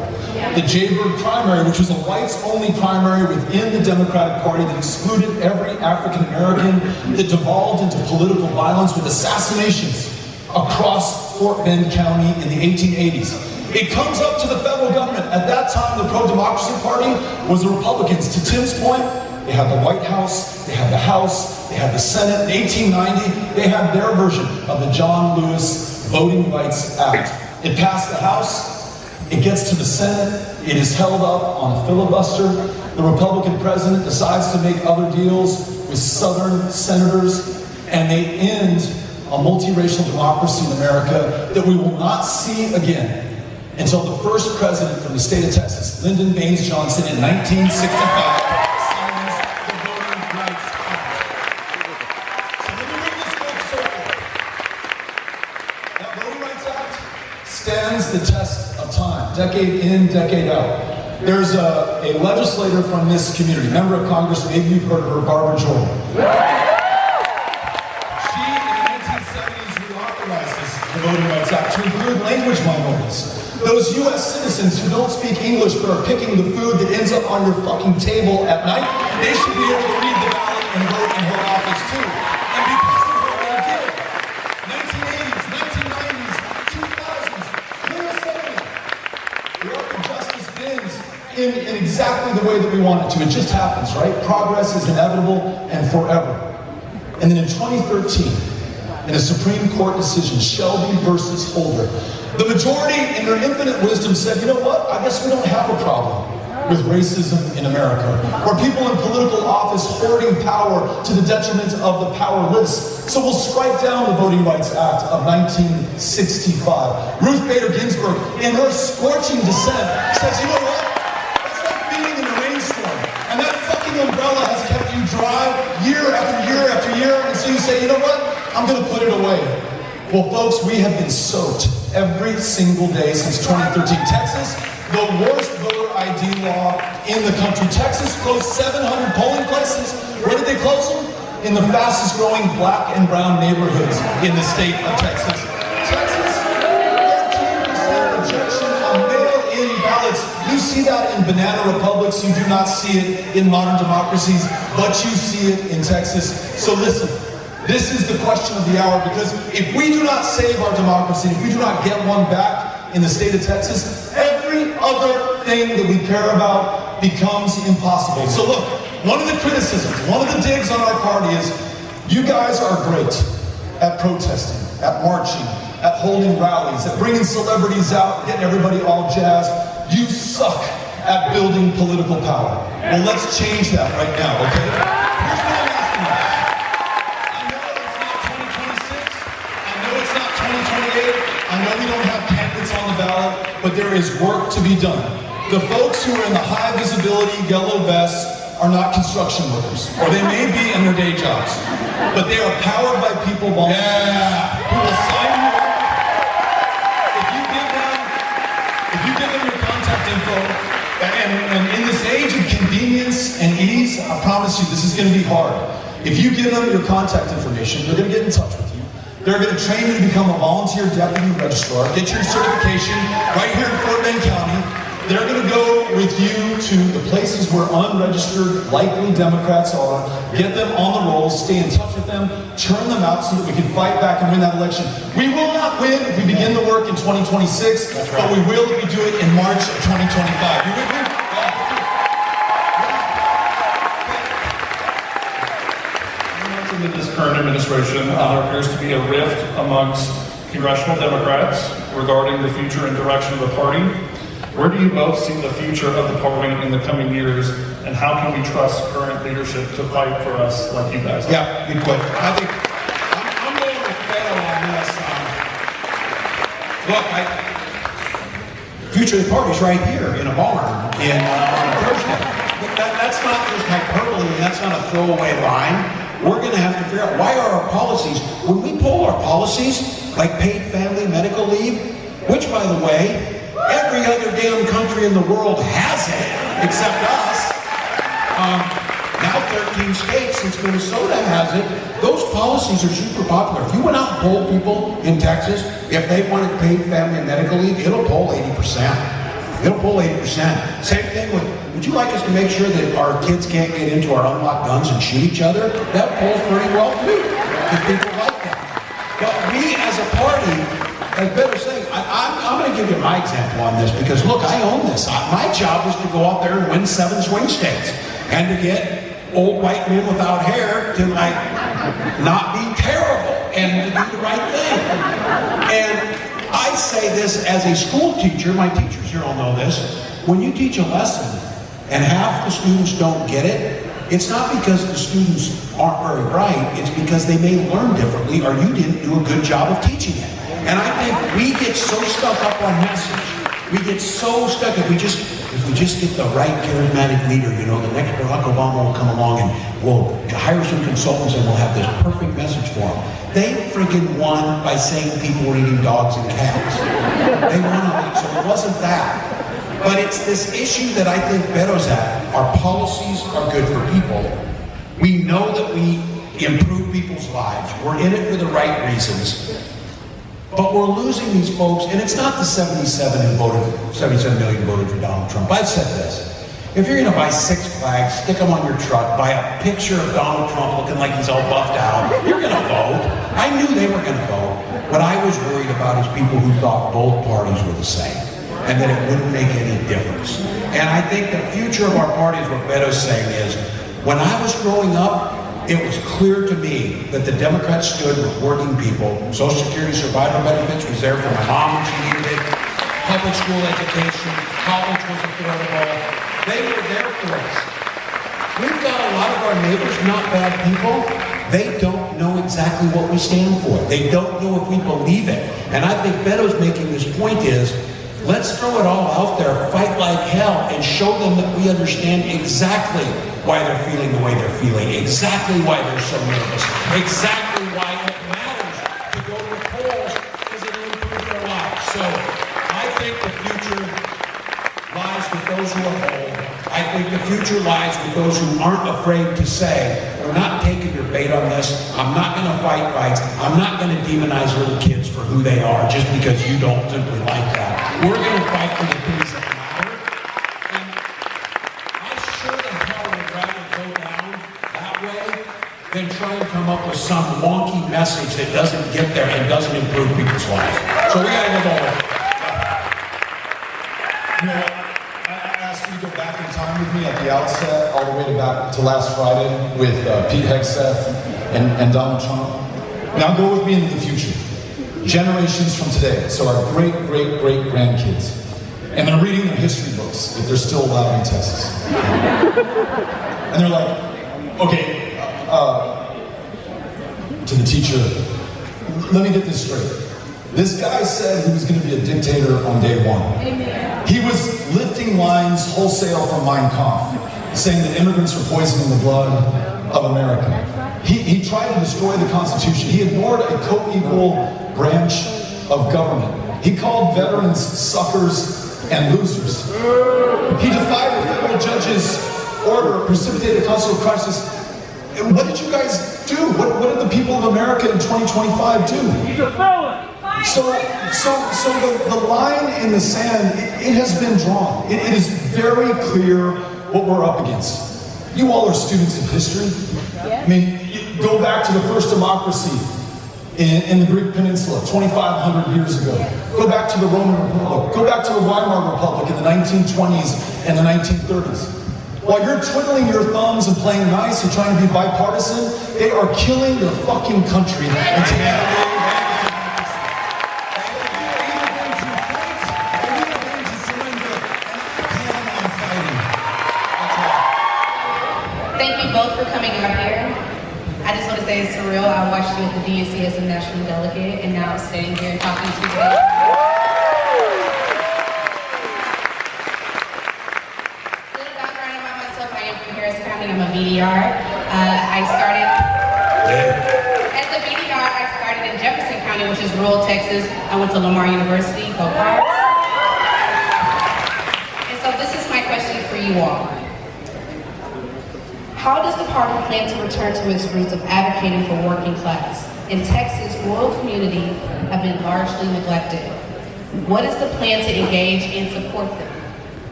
The Jaybird primary, which was a whites-only primary within the Democratic Party that excluded every African American, that devolved into political violence with assassinations across Fort Bend County in the 1880s. It comes up to the federal government. At that time, the pro-democracy party was the Republicans. To Tim's point, they had the White House, they had the House, they had the Senate. In 1890, they had their version of the John Lewis Voting Rights Act. It passed the House, it gets to the Senate, it is held up on a filibuster. The Republican president decides to make other deals with Southern senators, and they end a multiracial democracy in America that we will not see again until the first president from the state of Texas, Lyndon Baines Johnson, in 1965, signs the Voting Rights Act. So let me bring this full circle. That Voting Rights Act stands the test of time, decade in, decade out. There's a legislator from this community, member of Congress, maybe you've heard of her, Barbara Jordan. She, in the 1970s, reauthorizes the Voting Rights Act to include language minorities. Those U.S. citizens who don't speak English but are picking the food that ends up on your fucking table at night, they should be able to read the ballot and vote and hold office too. And because of what they did, 1980s, 1990s, 2000s, clear assembly, the arc of justice bends in exactly the way that we want it to. It just happens, right? Progress is inevitable and forever. And then in 2013, in a Supreme Court decision, Shelby versus Holder, the majority, in their infinite wisdom, said, you know what? I guess we don't have a problem with racism in America, or people in political office hoarding power to the detriment of the powerless. So we'll strike down the Voting Rights Act of 1965. Ruth Bader Ginsburg, in her scorching dissent, says, you know what? That's like being in a rainstorm, and that fucking umbrella has kept you dry year after year after year, and so you say, you know what? I'm going to put it away. Well, folks, we have been soaked every single day since 2013. Texas, the worst voter ID law in the country. Texas closed 700 polling places. Where did they close them? In the fastest growing black and brown neighborhoods in the state of Texas. Texas, 13% rejection on mail-in ballots. You see that in banana republics. You do not see it in modern democracies, but you see it in Texas. So listen. This is the question of the hour, because if we do not save our democracy, if we do not get one back in the state of Texas, every other thing that we care about becomes impossible. So look, one of the criticisms, one of the digs on our party is, you guys are great at protesting, at marching, at holding rallies, at bringing celebrities out, getting everybody all jazzed. You suck at building political power. Well, let's change that right now, okay? Here's what I'm asking you. I know we don't have candidates on the ballot, but there is work to be done. The folks who are in the high visibility yellow vests are not construction workers, or they may be in their day jobs, but they are powered by people who will sign you up. If you give them your contact info, and in this age of convenience and ease, I promise you this is going to be hard. If you give them your contact information, they're going to get in touch with you. They're going to train you to become a volunteer deputy registrar, get your certification right here in Fort Bend County. They're going to go with you to the places where unregistered, likely Democrats are, get them on the rolls, stay in touch with them, turn them out so that we can fight back and win that election. We will not win if we begin the work in 2026, but we will if we do it in March of 2025. You with me? In this current administration, there appears to be a rift amongst congressional Democrats regarding the future and direction of the party. Where do you both see the future of the party in the coming years, and how can we trust current leadership to fight for us like you guys are? Yeah, good question. I think I'm going with Beto on this. Look, future of the party's right here in a barn on Thursday. That's not just hyperbole, that's not a throwaway line. We're going to have to figure out why are our policies, when we poll our policies, like paid family medical leave, which by the way, every other damn country in the world has it, except us. Now 13 states, since Minnesota has it, those policies are super popular. If you went out and polled people in Texas, if they wanted paid family and medical leave, it'll poll 80%. It'll poll 80%. Same thing with, would you like us to make sure that our kids can't get into our unlocked guns and shoot each other? That polls pretty well too, because people like that. But we as a party, as Beto saying, I'm going to give you my example on this, because look, I own this. My job was to go out there and win 7 swing states, and to get old white men without hair to like not be terrible and to do the right thing. And I say this as a school teacher, my teachers here all know this, when you teach a lesson and half the students don't get it, it's not because the students aren't very bright, it's because they may learn differently or you didn't do a good job of teaching it. And I think we get so stuck up on message. We get so stuck if we just get the right charismatic leader, you know, the next Barack Obama will come along and we'll hire some consultants and we'll have this perfect message for them. They friggin' won by saying people were eating dogs and cats. They won on it, so it wasn't that. But it's this issue that I think Beto's at. Our policies are good for people. We know that we improve people's lives. We're in it for the right reasons. But we're losing these folks, and it's not the 77 million who voted for Donald Trump. I've said this. If you're going to buy 6 flags, stick them on your truck, buy a picture of Donald Trump looking like he's all buffed out, you're going to vote. I knew they were going to vote. What I was worried about is people who thought both parties were the same, and that it wouldn't make any difference. And I think the future of our party is what Beto's saying is, when I was growing up, it was clear to me that the Democrats stood with working people. Social Security survivor benefits was there for my mom when she needed it. Public school education, college was affordable. They were there for us. We've got a lot of our neighbors, not bad people. They don't know exactly what we stand for. They don't know if we believe it. And I think Beto's making this point is, let's throw it all out there, fight like hell, and show them that we understand exactly why they're feeling the way they're feeling, exactly why they're so nervous, exactly why it matters to go to the polls because it'll improve their lives. So I think the future lies with those who are bold. I think the future lies with those who aren't afraid to say, we're not taking your bait on this. I'm not going to fight fights. I'm not going to demonize little kids for who they are just because you don't simply like that. We're going to fight for the things that matter. And I sure the hell would rather go down that way than try and come up with some wonky message that doesn't get there and doesn't improve people's lives. So we got to go forward. You know, I asked you to go back in time with me at the outset, all the way back to last Friday with Pete Hegseth and Donald Trump. Now go with me into the future. Generations from today, so our great-grandkids. And they're reading their history books, if they're still allowed in Texas. And they're like, okay, to the teacher, let me get this straight. This guy said he was going to be a dictator on day one. Amen. He was lifting lines wholesale from Mein Kampf, saying that immigrants were poisoning the blood of America. He tried to destroy the Constitution. He ignored a co-equal branch of government. He called veterans suckers and losers. He defied a federal judge's order, precipitated a constitutional crisis. And what did you guys do? What did the people of America in 2025 do? He's a felon. So the line in the sand, it has been drawn. It is very clear what we're up against. You all are students of history. I mean, go back to the first democracy in the Greek Peninsula 2,500 years ago. Go back to the Roman Republic. Go back to the Weimar Republic in the 1920s and the 1930s. While you're twiddling your thumbs and playing nice and trying to be bipartisan, they are killing your fucking country. And together, both for coming out here. I just want to say it's surreal. I watched you at the DNC as a national delegate, and now I'm sitting here talking to you today. Little background about myself, I am from Harris County. I'm a VDR. As a VDR, I started in Jefferson County, which is rural Texas. I went to Lamar University, go Pirates. And so this is my question for you all. How does the party plan to return to its roots of advocating for working class? In Texas, rural communities have been largely neglected. What is the plan to engage and support them,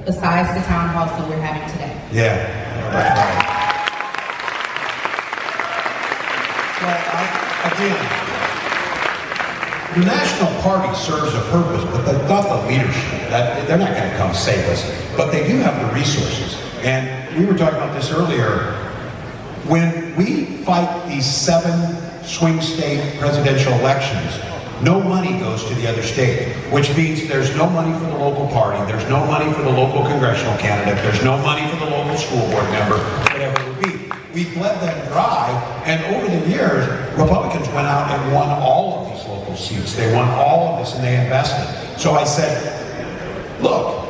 besides the town halls that we're having today? Yeah, that's right. Well, again, the National Party serves a purpose, but they've got the leadership. They're not going to come save us, but they do have the resources. And we were talking about this earlier. When we fight these 7 swing state presidential elections, no money goes to the other state, which means there's no money for the local party, there's no money for the local congressional candidate, there's no money for the local school board member, whatever it would be. We've bled them dry, and over the years, Republicans went out and won all of these local seats. They won all of this, and they invested. So I said, look,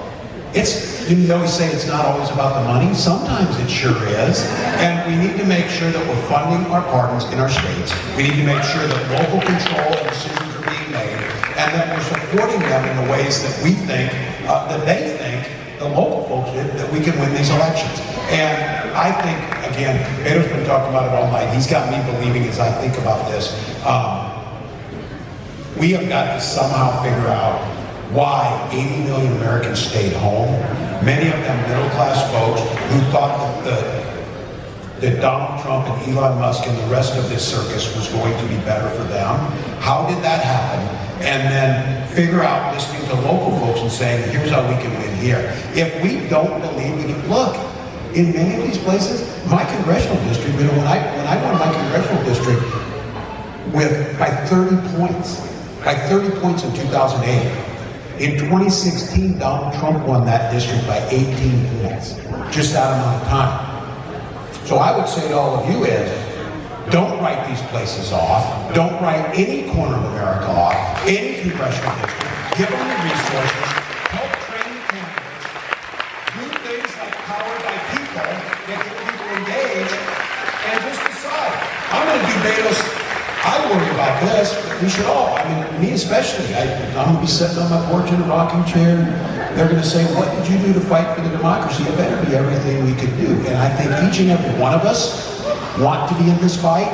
you always say it's not always about the money. Sometimes it sure is. And we need to make sure that we're funding our parties in our states. We need to make sure that local control and decisions are being made, and that we're supporting them in the ways that we think, that they think, the local folks did, that we can win these elections. And I think, again, Beto's been talking about it all night. He's got me believing as I think about this. We have got to somehow figure out why 80 million Americans stayed home. Many of them middle-class folks who thought that Donald Trump and Elon Musk and the rest of this circus was going to be better for them. How did that happen? And then figure out, listening to local folks and saying, here's how we can win here. If we don't believe we can, look, in many of these places, my congressional district, when I won my congressional district by 30 points in 2008, in 2016, Donald Trump won that district by 18 points, just that amount of time. So I would say to all of you is, don't write these places off. Don't write any corner of America off, any congressional district. Give them the resources, help train candidates, do things like Powered by People that get people engaged, and just decide. I'm going to do Beto's. I worry about this, but we should all, me especially. I'm going to be sitting on my porch in a rocking chair. They're going to say, what did you do to fight for the democracy? It better be everything we could do. And I think each and every one of us want to be in this fight.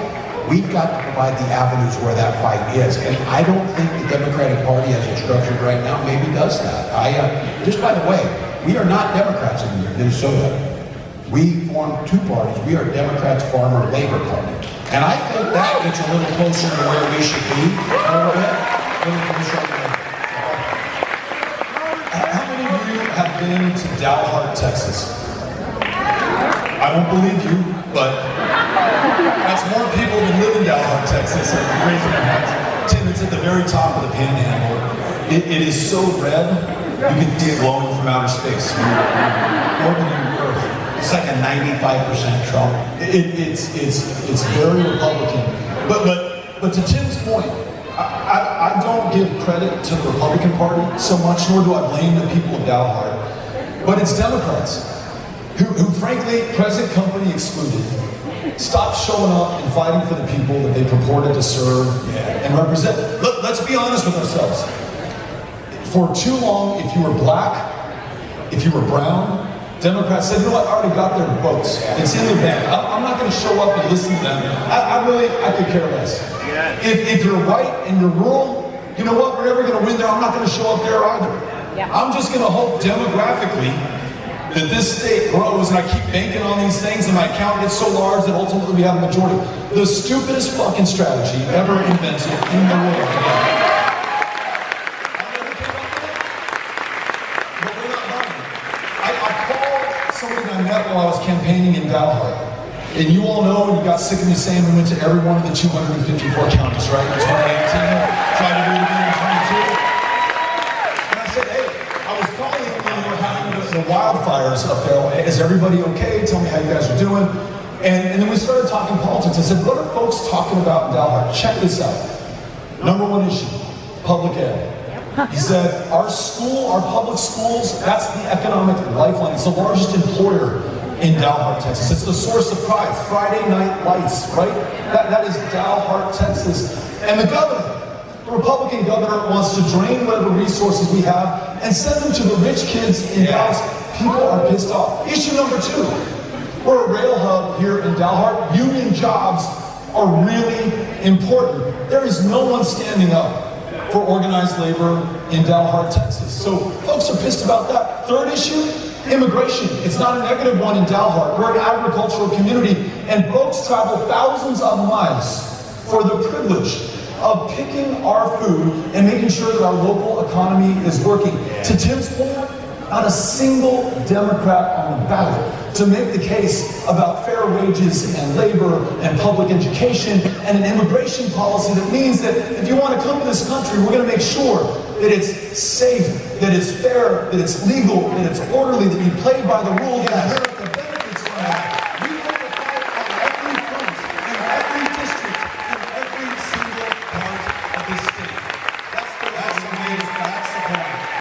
We've got to provide the avenues where that fight is. And I don't think the Democratic Party, as it's structured right now, maybe does that. Just by the way, we are not Democrats in Minnesota. We form 2 parties. We are Democrats, Farmer, Labor Party. And I think that gets a little closer to where we should be. How many of you have been to Dalhart, Texas? I won't believe you, but that's more people than live in Dalhart, Texas, and raising their hands. Tim, it's at the very top of the panhandle. It is so red, you can see it glowing from outer space. Orbiting Earth. It's like a 95% Trump. It's very Republican. But to Tim's point, I don't give credit to the Republican Party so much, nor do I blame the people of Dalhart. But it's Democrats who frankly, present company excluded, stopped showing up and fighting for the people that they purported to serve and represent. Let's be honest with ourselves. For too long, if you were black, if you were brown, Democrats said, you know what, I already got their votes. It's in the bank. I'm not going to show up and listen to them. I could care less. If you're white and you're rural, you know what, we're never going to win there. I'm not going to show up there either. I'm just going to hope demographically that this state grows, and I keep banking on these things, and my account gets so large that ultimately we have a majority. The stupidest fucking strategy ever invented in the world. While I was campaigning in Dalhart. And you all know, and you got sick of me saying we went to every one of the 254 counties, right? In 2018, tried to do it again in 22. And I said, hey, I was calling when we were having the wildfires up there. Is everybody okay? Tell me how you guys are doing. And then we started talking politics. I said, what are folks talking about in Dalhart? Check this out. Number one issue, public ed. He said, our public schools, that's the economic lifeline. It's the largest employer in Dalhart, Texas. It's the source of pride. Friday night lights, right? That is Dalhart, Texas. And the governor, the Republican governor, wants to drain whatever resources we have and send them to the rich kids in Dallas. People are pissed off. Issue number two, we're a rail hub here in Dalhart. Union jobs are really important. There is no one standing up for organized labor in Dalhart, Texas. So folks are pissed about that. Third issue, immigration. It's not a negative one in Dalhart. We're an agricultural community, and folks travel thousands of miles for the privilege of picking our food and making sure that our local economy is working. To Tim's point, not a single Democrat on the ballot to make the case about fair wages and labor and public education and an immigration policy that means that if you want to come to this country, we're going to make sure that it's safe, that it's fair, that it's legal, that it's orderly, that you play by the rules.